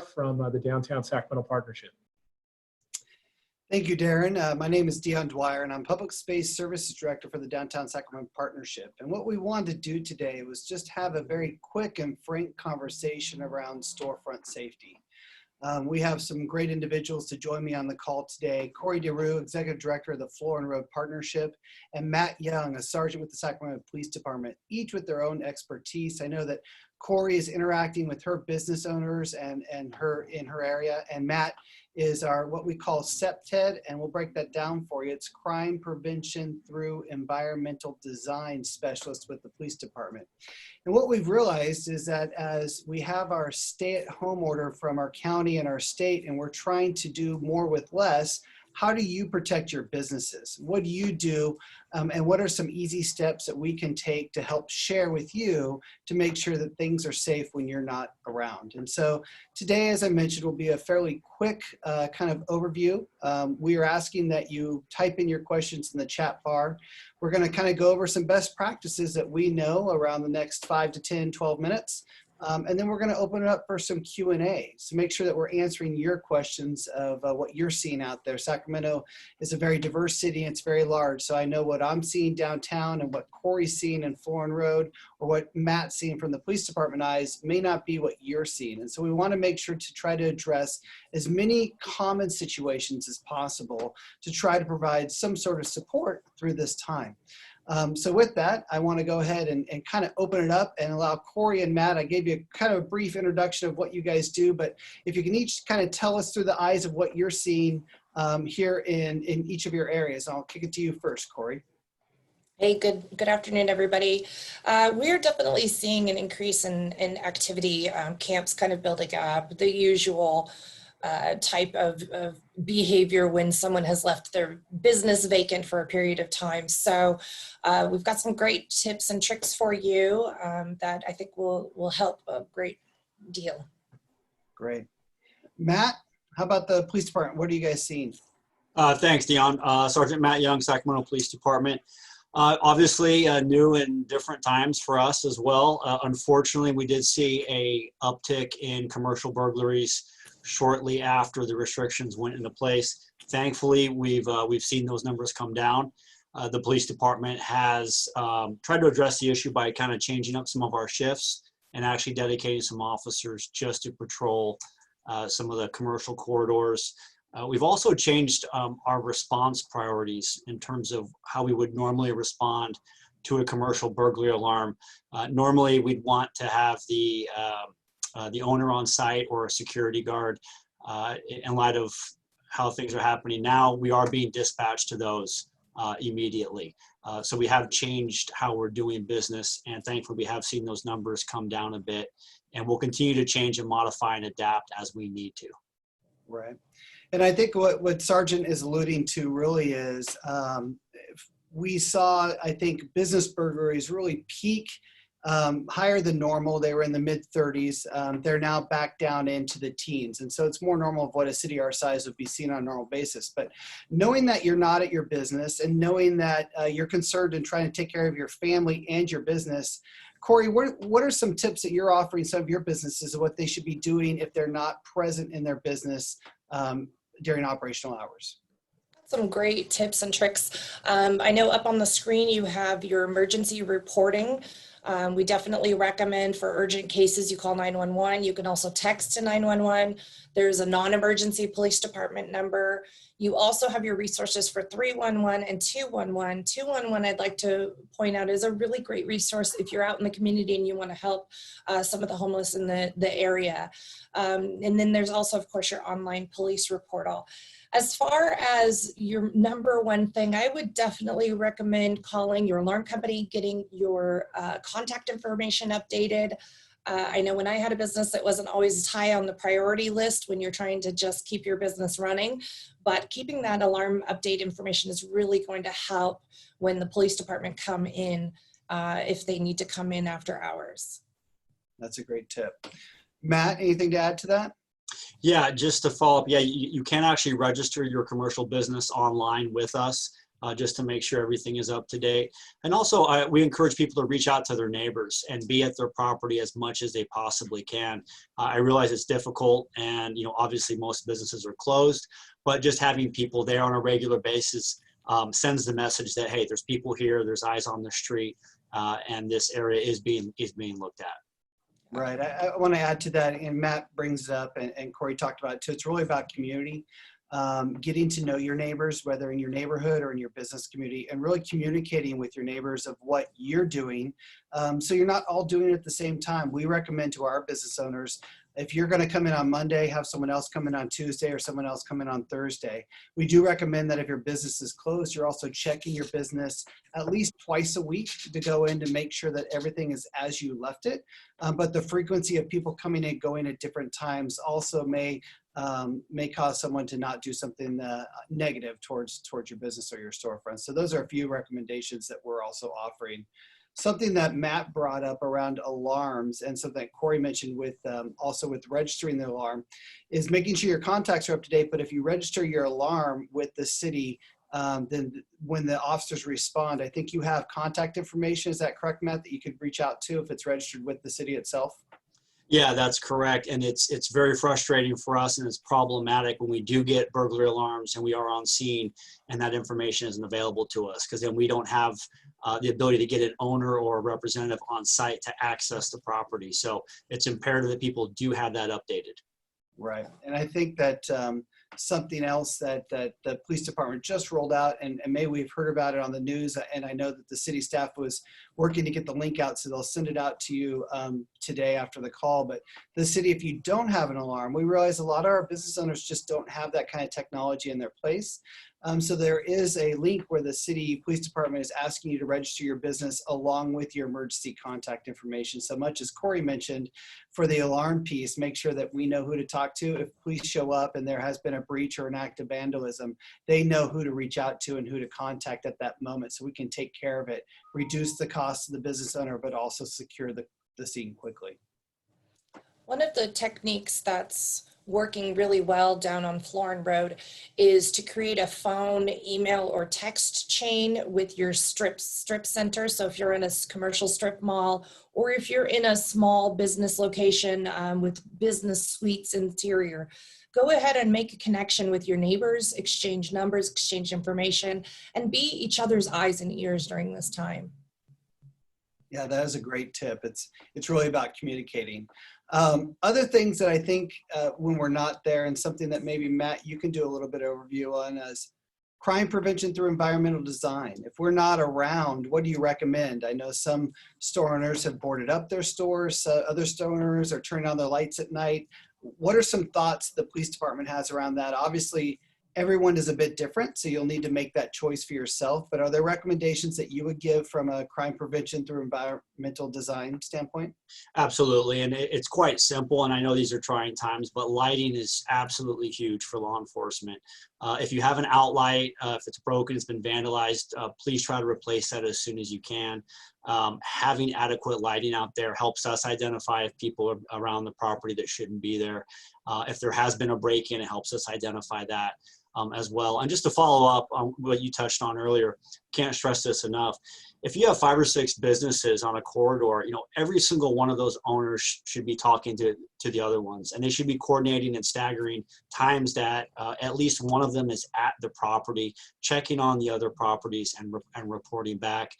Dwyer from the Downtown Sacramento Partnership. Thank you, Darren. My name is Dwyer, and I'm Public Space Services Director for the Downtown Sacramento Partnership. And what we wanted to do today was just have a very quick and frank conversation around storefront safety. We have some great individuals to join me on the call today. Corey DeRue, Executive Director of the Floor and Road Partnership, and Matt Young, a Sergeant with the Sacramento Police Department, each with their own expertise. I know that Corey is interacting with her business owners and her in her area, and Matt is our what we call CEPTED, and we'll break that down for you. It's Crime Prevention Through Environmental Design Specialist with the Police Department. And what we've realized is that as we have our stay-at-home order from our county and our state, and we're trying to do more with less, how do you protect your businesses? What do you do? And what are some easy steps that we can take to help share with you to make sure that things are safe when you're not around? And so today, as I mentioned, will be a fairly quick kind of overview. We are asking that you type in your questions in the chat bar. We're going to kind of go over some best practices that we know around the next 5 to 10, 12 minutes. And then we're going to open it up for some Q&A. So make sure that we're answering your questions of what you're seeing out there. Sacramento is a very diverse city and it's very large. So I know what I'm seeing downtown and what Corey's seeing in Florin Road or what Matt's seeing from the police department eyes may not be what you're seeing. And so we want to make sure to try to address as many common situations as possible to try to provide some sort of support through this time. So with that, I want to go ahead and kind of open it up and allow Corey and Matt. I gave you kind of a brief introduction of what you guys do, but if you can each kind of tell us through the eyes of what you're seeing here in each of your areas. I'll kick it to you first, Corey. Hey, good afternoon, everybody. We're definitely seeing an increase in activity, camps kind of building up, the usual type of behavior when someone has left their business vacant for a period of time. So we've got some great tips and tricks for you that I think will help a great deal. Great. Matt, how about the police department? What are you guys seeing? Thanks, Dion. Sergeant Matt Young, Sacramento Police Department. Obviously new and different times for us as well. Unfortunately, we did see a uptick in commercial burglaries shortly after the restrictions went into place. Thankfully, we've seen those numbers come down. The police department has tried to address the issue by kind of changing up some of our shifts and actually dedicating some officers just to patrol some of the commercial corridors. We've also changed our response priorities in terms of how we would normally respond to a commercial burglary alarm. Normally, we'd want to have the owner on site or a security guard. In light of how things are happening now, we are being dispatched to those immediately. So we have changed how we're doing business, and thankfully we have seen those numbers come down a bit, and we'll continue to change and modify and adapt as we need to. Right. And I think what Sergeant is alluding to really is we saw, I think, business burglaries really peak higher than normal. They were in the mid-30s. They're now back down into the teens. And so it's more normal of what a city our size would be seen on a normal basis. But knowing that you're not at your business and knowing that you're concerned in trying to take care of your family and your business, Corey, what are some tips that you're offering some of your businesses of what they should be doing if they're not present in their business during operational hours? Some great tips and tricks. I know up on the screen you have your emergency reporting. We definitely recommend for urgent cases you call 911. You can also text to 911. There's a non-emergency police department number. You also have your resources for 311 and 211. 211, I'd like to point out, is a really great resource if you're out in the community and you want to help some of the homeless in the area. And then there's also, of course, your online police report. As far as your number one thing, I would definitely recommend calling your alarm company, getting your contact information updated. I know when I had a business, it wasn't always high on the priority list when you're trying to just keep your business running, but keeping that alarm update information is really going to help when the police department come in, if they need to come in after hours. That's a great tip. Matt, anything to add to that? Yeah, just to follow up, yeah, you can actually register your commercial business online with us. just to make sure everything is up to date. And also, we encourage people to reach out to their neighbors and be at their property as much as they possibly can. I realize it's difficult, and obviously most businesses are closed, but just having people there on a regular basis sends the message that, hey, there's people here, there's eyes on the street, and this area is being looked at. Right. I want to add to that, and Matt brings it up, and Corey talked about it too. It's really about community, getting to know your neighbors, whether in your neighborhood or in your business community, and really communicating with your neighbors of what you're doing. So you're not all doing it at the same time. We recommend to our business owners, if you're going to come in on Monday, have someone else come in on Tuesday or someone else come in on Thursday. We do recommend that if your business is closed, you're also checking your business at least twice a week to go in to make sure that everything is as you left it. But the frequency of people coming and going at different times also may cause someone to not do something negative towards your business or your storefront. So those are a few recommendations that we're also offering. Something that Matt brought up around alarms, and something that Corey mentioned with also with registering the alarm, is making sure your contacts are up to date. But if you register your alarm with the city, then when the officers respond, I think you have contact information. Is that correct, Matt, that you could reach out to if it's registered with the city itself? Yeah, that's correct. And it's very frustrating for us, and it's problematic when we do get burglary alarms and we are on scene and that information isn't available to us, because then we don't have the ability to get an owner or a representative on site to access the property. So it's imperative that people do have that updated. Right. And I think that something else that the police department just rolled out, and maybe we've heard about it on the news, and I know that the city staff was working to get the link out, so they'll send it out to you today after the call. But the city, if you don't have an alarm, we realize a lot of our business owners just don't have that kind of technology in their place. So there is a link where the city police department is asking you to register your business along with your emergency contact information. So much as Corey mentioned, for the alarm piece, make sure that we know who to talk to. If police show up and there has been a breach or an act of vandalism, they know who to reach out to and who to contact at that moment, so we can take care of it, reduce the cost to the business owner, but also secure the scene quickly. One of the techniques that's working really well down on Florin Road is to create a phone, email, or text chain with your strip center. So if you're in a commercial strip mall, or if you're in a small business location with business suites interior, go ahead and make a connection with your neighbors, exchange numbers, exchange information, and be each other's eyes and ears during this time. Yeah, that is a great tip. It's really about communicating. Other things that I think when we're not there, and something that maybe Matt, you can do a little bit of overview on, is crime prevention through environmental design. If we're not around, what do you recommend? I know some store owners have boarded up their stores. Other store owners are turning on their lights at night. What are some thoughts the police department has around that? Obviously, everyone is a bit different, so you'll need to make that choice for yourself. But are there recommendations that you would give from a crime prevention through environmental design standpoint? Absolutely, and it's quite simple, and I know these are trying times, but lighting is absolutely huge for law enforcement. If you have an outlight, if it's broken, it's been vandalized, please try to replace that as soon as you can. Having adequate lighting out there helps us identify if people are around the property that shouldn't be there. If there has been a break-in, it helps us identify that as well. And just to follow up on what you touched on earlier, can't stress this enough. If you have 5 or 6 businesses on a corridor, every single one of those owners should be talking to the other ones, and they should be coordinating and staggering times that at least one of them is at the property, checking on the other properties and reporting back,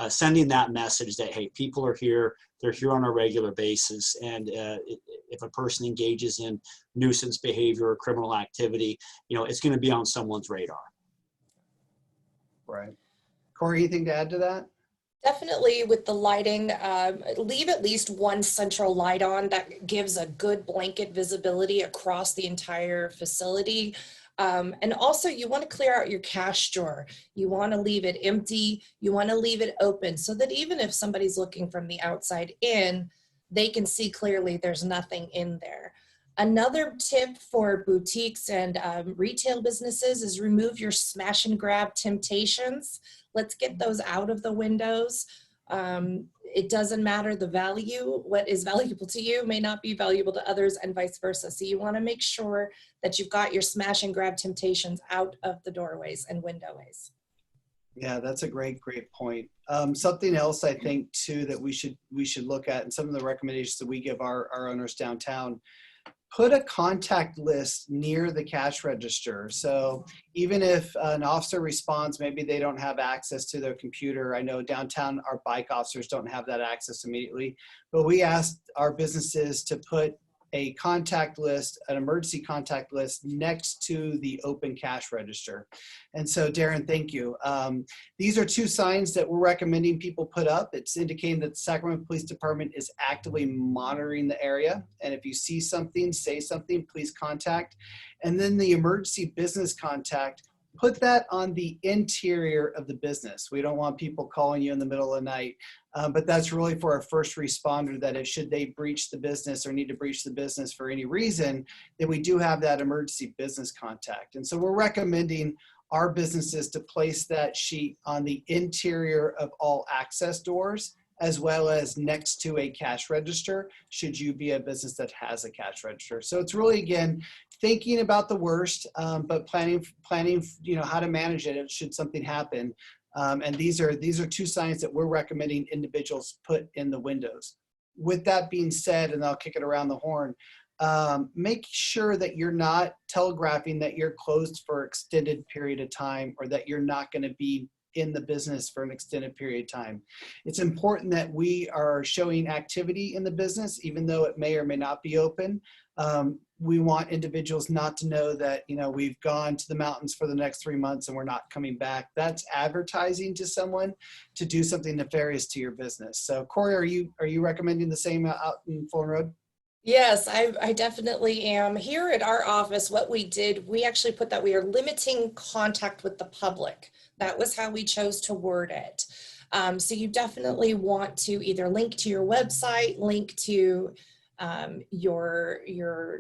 sending that message that, hey, people are here, they're here on a regular basis, and if a person engages in nuisance behavior or criminal activity, it's going to be on someone's radar. Right. Corey, anything to add to that? Definitely with the lighting, leave at least one central light on that gives a good blanket visibility across the entire facility. And also you want to clear out your cash drawer. You want to leave it empty. You want to leave it open so that even if somebody's looking from the outside in, they can see clearly there's nothing in there. Another tip for boutiques and retail businesses is remove your smash and grab temptations. Let's get those out of the windows. It doesn't matter the value. What is valuable to you may not be valuable to others, and vice versa. So you want to make sure that you've got your smash and grab temptations out of the doorways and windowways. Yeah, that's a great point. Something else I think too that we should look at, and some of the recommendations that we give our owners downtown, put a contact list near the cash register. So even if an officer responds, maybe they don't have access to their computer. I know downtown our bike officers don't have that access immediately, but we asked our businesses to put a contact list, an emergency contact list next to the open cash register. And so Darren, thank you. These are two signs that we're recommending people put up. It's indicating that the Sacramento Police Department is actively monitoring the area. And if you see something, say something, please contact. And then the emergency business contact, put that on the interior of the business. We don't want people calling you in the middle of the night, but that's really for a first responder, that if should they breach the business or need to breach the business for any reason, then we do have that emergency business contact. And so we're recommending our businesses to place that sheet on the interior of all access doors, as well as next to a cash register, should you be a business that has a cash register. So it's really, again, thinking about the worst, but planning, how to manage it should something happen. And these are two signs that we're recommending individuals put in the windows. With that being said, and I'll kick it around the horn, make sure that you're not telegraphing that you're closed for an extended period of time, or that you're not going to be in the business for an extended period of time. It's important that we are showing activity in the business, even though it may or may not be open. We want individuals not to know that, we've gone to the mountains for the next 3 months and we're not coming back. That's advertising to someone to do something nefarious to your business. So Corey, are you recommending the same out in Fulton Road? Yes, I definitely am. Here at our office, what we did, we actually put that we are limiting contact with the public. That was how we chose to word it. So you definitely want to either link to your website, link to your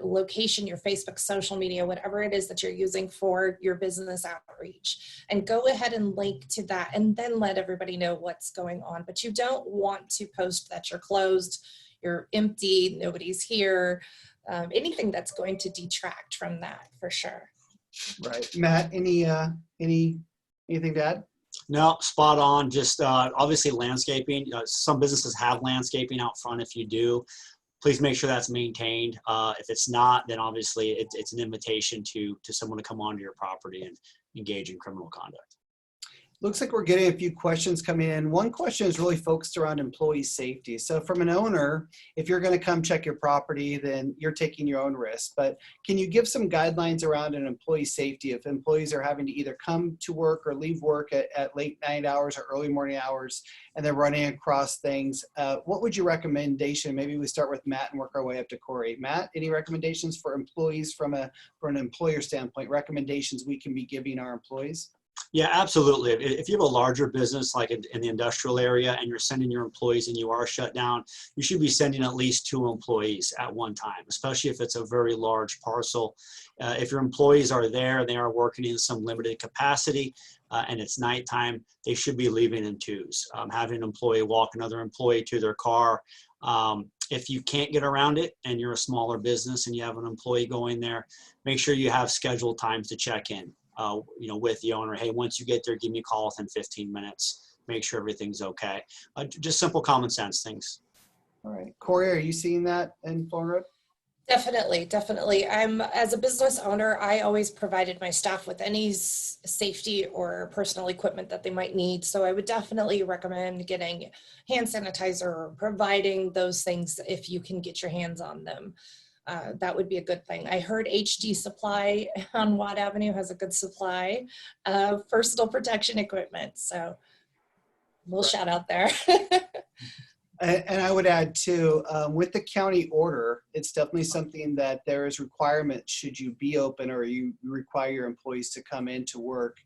location, your Facebook, social media, whatever it is that you're using for your business outreach, and go ahead and link to that, and then let everybody know what's going on. But you don't want to post that you're closed, you're empty, nobody's here, anything that's going to detract from that, for sure. Right. Matt, anything to add? No, spot on. Just obviously landscaping. Some businesses have landscaping out front. If you do, please make sure that's maintained. If it's not, then obviously it's an invitation to someone to come onto your property and engage in criminal conduct. Looks like we're getting a few questions coming in. One question is really focused around employee safety. So from an owner, if you're going to come check your property, then you're taking your own risk. But can you give some guidelines around an employee safety if employees are having to either come to work or leave work at late night hours or early morning hours, and they're running across things? What would your recommendation? Maybe we start with Matt and work our way up to Corey. Matt, any recommendations for employees from an employer standpoint, recommendations we can be giving our employees? Yeah, absolutely. If you have a larger business like in the industrial area and you're sending your employees and you are shut down, you should be sending at least 2 employees at one time, especially if it's a very large parcel. If your employees are there and they are working in some limited capacity and it's nighttime, they should be leaving in 2s. Having an employee walk another employee to their car. If you can't get around it and you're a smaller business and you have an employee going there, make sure you have scheduled times to check in. With the owner. Hey, once you get there, give me a call within 15 minutes. Make sure everything's okay. Just simple common sense things. All right. Corey, are you seeing that in Fulton Road? Definitely. As a business owner, I always provided my staff with any safety or personal equipment that they might need. So I would definitely recommend getting hand sanitizer or providing those things if you can get your hands on them. That would be a good thing. I heard HD Supply on Watt Avenue has a good supply of personal protection equipment. So we'll shout out there. And I would add too, with the county order, it's definitely something that there is requirement should you be open or you require your employees to come into work.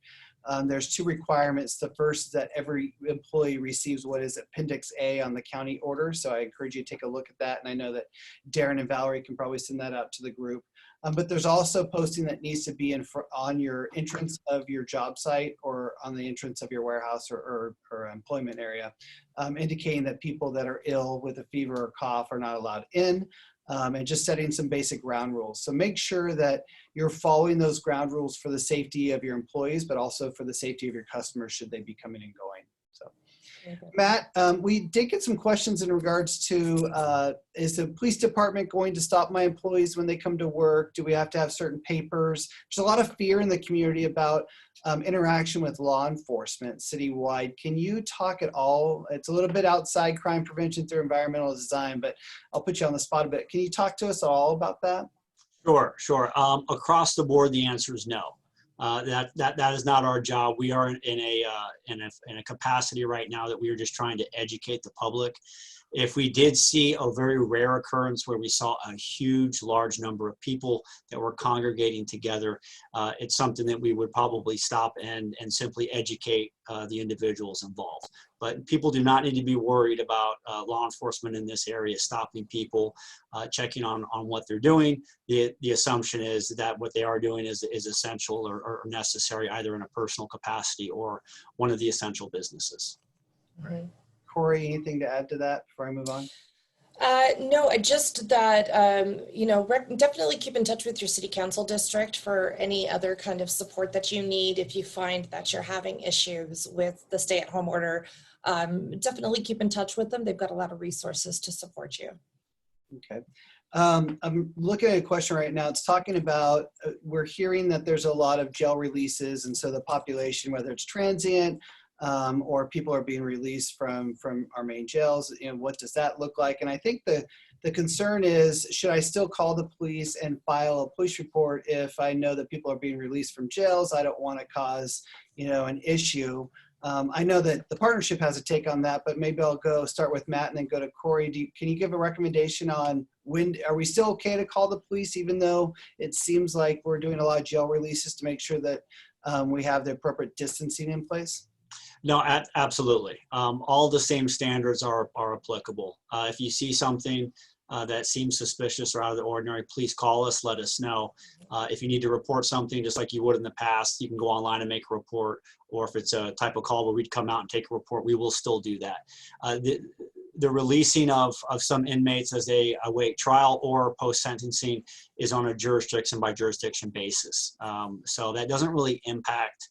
There's 2 requirements. The first is that every employee receives what is Appendix A on the county order. So I encourage you to take a look at that. And I know that Darren and Valerie can probably send that out to the group. But there's also posting that needs to be on your entrance of your job site or on the entrance of your warehouse or employment area, indicating that people that are ill with a fever or cough are not allowed in. and just setting some basic ground rules. So make sure that you're following those ground rules for the safety of your employees, but also for the safety of your customers should they be coming and going. So, Matt, we did get some questions in regards to, is the police department going to stop my employees when they come to work? Do we have to have certain papers? There's a lot of fear in the community about interaction with law enforcement citywide. Can you talk at all? It's a little bit outside crime prevention through environmental design, but I'll put you on the spot a bit. Can you talk to us all about that? Sure. Across the board, the answer is no. That is not our job. We are in a capacity right now that we are just trying to educate the public. If we did see a very rare occurrence where we saw a huge, large number of people that were congregating together, it's something that we would probably stop and simply educate the individuals involved. But people do not need to be worried about law enforcement in this area stopping people, checking on what they're doing. The assumption is that what they are doing is essential or necessary, either in a personal capacity or one of the essential businesses. Right. Corey, anything to add to that before I move on? No, just that, definitely keep in touch with your city council district for any other kind of support that you need. If you find that you're having issues with the stay-at-home order, definitely keep in touch with them. They've got a lot of resources to support you. Okay. I'm looking at a question right now. It's talking about, we're hearing that there's a lot of jail releases, and so the population, whether it's transient, or people are being released from our main jails, what does that look like? And I think the concern is, should I still call the police and file a police report if I know that people are being released from jails? I don't want to cause, an issue. I know that the partnership has a take on that, but maybe I'll start with Matt and then go to Corey. Can you give a recommendation on when, are we still okay to call the police, even though it seems like we're doing a lot of jail releases, to make sure that we have the appropriate distancing in place? No, absolutely. All the same standards are applicable. If you see something that seems suspicious or out of the ordinary, please call us, let us know. If you need to report something, just like you would in the past, you can go online and make a report. Or if it's a type of call where we'd come out and take a report, we will still do that. The releasing of some inmates as they await trial or post-sentencing is on a jurisdiction by jurisdiction basis. So that doesn't really impact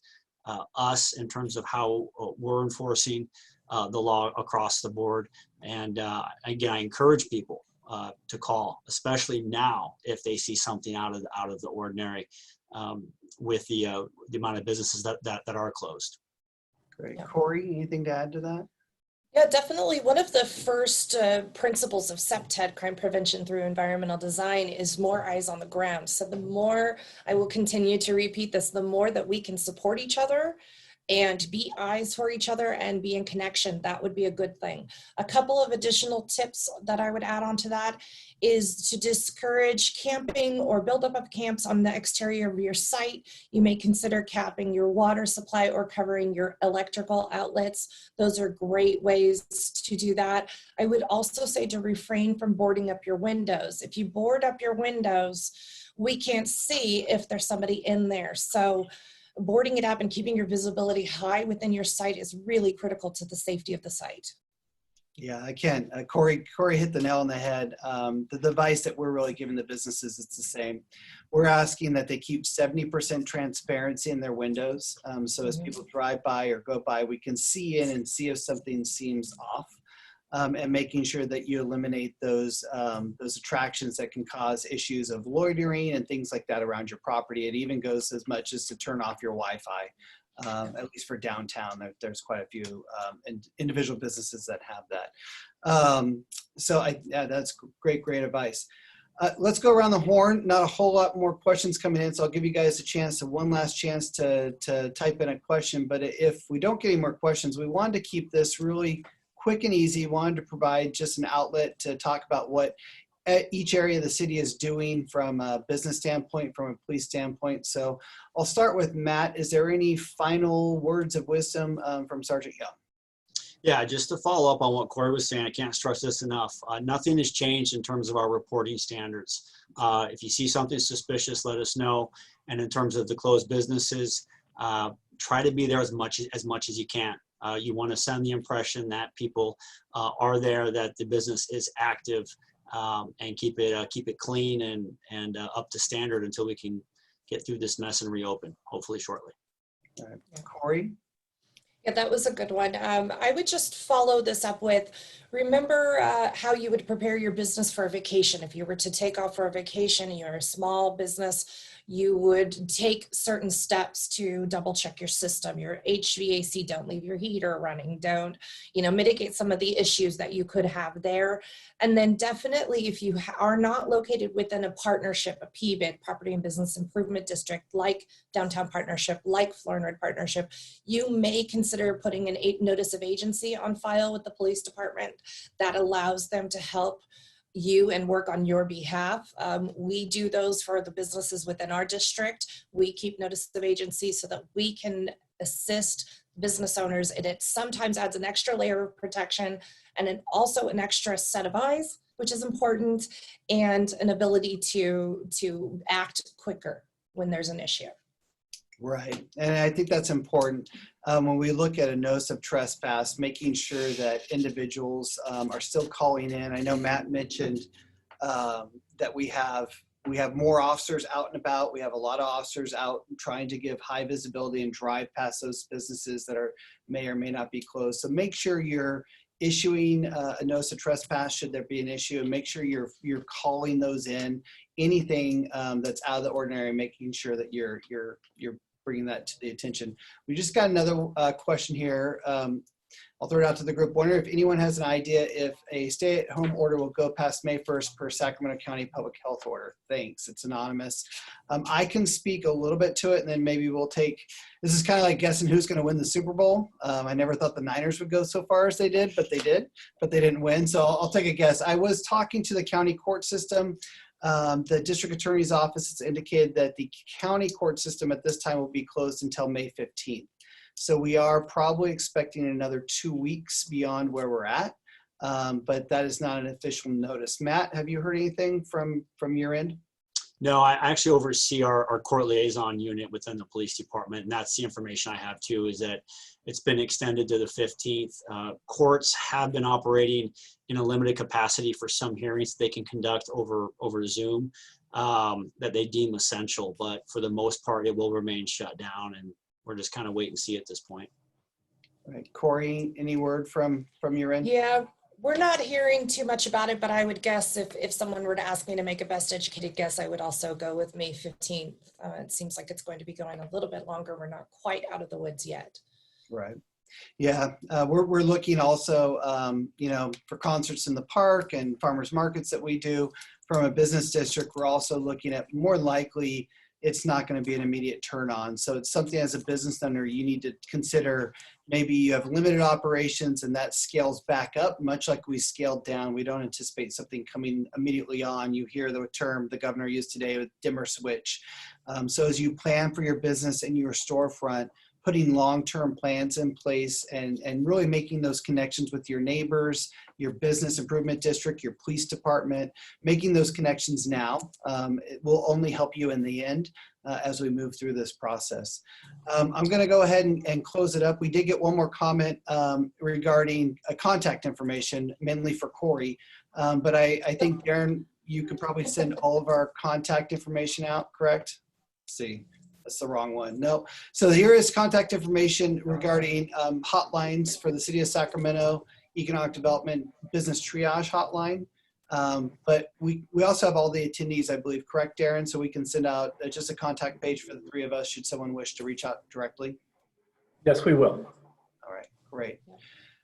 us in terms of how we're enforcing the law across the board. And again, I encourage people to call, especially now, if they see something out of the ordinary with the amount of businesses that are closed. Great. Yeah. Corey, anything to add to that? Yeah, definitely. One of the first principles of CPTED, crime prevention through environmental design, is more eyes on the ground. So the more, I will continue to repeat this, the more that we can support each other and be eyes for each other and be in connection, that would be a good thing. A couple of additional tips that I would add on to that is to discourage camping or buildup of camps on the exterior of your site. You may consider capping your water supply or covering your electrical outlets. Those are great ways to do that. I would also say to refrain from boarding up your windows. If you board up your windows, we can't see if there's somebody in there. So boarding it up and keeping your visibility high within your site is really critical to the safety of the site. Yeah, I can. Corey hit the nail on the head. The advice that we're really giving the businesses, it's the same. We're asking that they keep 70% transparency in their windows. So as people drive by or go by, we can see in and see if something seems off. And making sure that you eliminate those attractions that can cause issues of loitering and things like that around your property. It even goes as much as to turn off your Wi-Fi. At least for downtown, there's quite a few individual businesses that have that. Yeah, that's great advice. Let's go around the horn. Not a whole lot more questions coming in, so I'll give you guys one last chance to type in a question. But if we don't get any more questions, we wanted to keep this really quick and easy. Wanted to provide just an outlet to talk about what each area of the city is doing from a business standpoint, from a police standpoint. So I'll start with Matt. Is there any final words of wisdom from Sergeant Young? Yeah, just to follow up on what Corey was saying, I can't stress this enough. Nothing has changed in terms of our reporting standards. If you see something suspicious, let us know. And in terms of the closed businesses, try to be there as much as you can. You want to send the impression that people are there, that the business is active. and keep it clean and up to standard until we can get through this mess and reopen, hopefully shortly. All right. Corey? Yeah, that was a good one. I would just follow this up with, remember how you would prepare your business for a vacation. If you were to take off for a vacation, you're a small business, you would take certain steps to double check your system, your HVAC, don't leave your heater running, don't, mitigate some of the issues that you could have there. And then definitely if you are not located within a partnership, a PBID, Property and Business Improvement District, like Downtown Partnership, like Florinwood Partnership, you may consider putting a notice of agency on file with the police department that allows them to help you and work on your behalf. We do those for the businesses within our district. We keep notice of agency so that we can assist business owners, and it sometimes adds an extra layer of protection and also an extra set of eyes, which is important, and an ability to act quicker when there's an issue. Right, and I think that's important when we look at a notice of trespass, making sure that individuals are still calling in. I know Matt mentioned that we have more officers out and about. We have a lot of officers out trying to give high visibility and drive past those businesses that may or may not be closed. So make sure you're issuing a notice of trespass should there be an issue, and make sure you're calling those in. Anything that's out of the ordinary, making sure that you're bringing that to the attention. We just got another question here. I'll throw it out to the group. Wonder if anyone has an idea if a stay-at-home order will go past May 1st per Sacramento County Public Health Order. Thanks. It's anonymous. I can speak a little bit to it, and then maybe we'll take. This is kind of like guessing who's going to win the Super Bowl. I never thought the Niners would go so far as they did, but they did. But they didn't win. So I'll take a guess. I was talking to the county court system. The district attorney's office has indicated that the county court system at this time will be closed until May 15th. So we are probably expecting another 2 weeks beyond where we're at, but that is not an official notice. Matt, have you heard anything from your end? No, I actually oversee our court liaison unit within the police department, and that's the information I have too, is that it's been extended to the 15th. Courts have been operating in a limited capacity for some hearings they can conduct over Zoom that they deem essential, but for the most part, it will remain shut down, and we're just kind of wait and see at this point. All right, Corey, any word from your end? Yeah, we're not hearing too much about it, but I would guess if someone were to ask me to make a best educated guess, I would also go with May 15th. It seems like it's going to be going a little bit longer. We're not quite out of the woods yet. Right. Yeah, we're looking also, for concerts in the park and farmers markets that we do from a business district. We're also looking at more likely it's not going to be an immediate turn on. So it's something as a business owner you need to consider. Maybe you have limited operations and that scales back up, much like we scaled down. We don't anticipate something coming immediately on. You hear the term the governor used today with dimmer switch. So as you plan for your business and your storefront, putting long-term plans in place and really making those connections with your neighbors, your business improvement district, your police department, making those connections now, it will only help you in the end as we move through this process. I'm going to go ahead and close it up. We did get one more comment regarding contact information, mainly for Corey, but I think, Darren, you could probably send all of our contact information out, correct? Let's see. That's the wrong one. No. So here is contact information regarding hotlines for the City of Sacramento Economic Development Business Triage Hotline. But we also have all the attendees, I believe, correct, Darren? So we can send out just a contact page for the three of us should someone wish to reach out directly. Yes, we will. All right, great.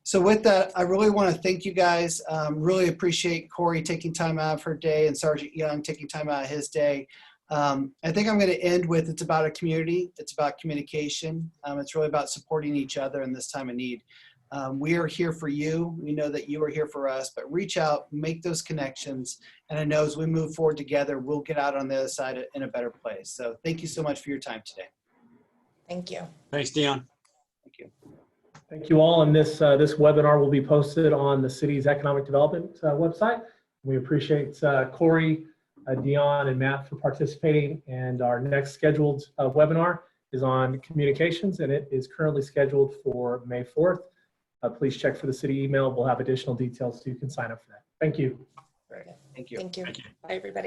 So with that, I really want to thank you guys. Really appreciate Corey taking time out of her day and Sergeant Young taking time out of his day. I think I'm going to end with, it's about a community. It's about communication. It's really about supporting each other in this time of need. We are here for you. We know that you are here for us, but reach out, make those connections. And I know as we move forward together, we'll get out on the other side in a better place. So thank you so much for your time today. Thank you. Thanks, Dion. Thank you. Thank you all. And this webinar will be posted on the city's economic development website. We appreciate Corey, Dion, and Matt for participating. And our next scheduled webinar is on communications, and it is currently scheduled for May 4th. Please check for the city email. We'll have additional details so you can sign up for that. Thank you. Great. Thank you. Thank you. Thank you. Bye, everybody.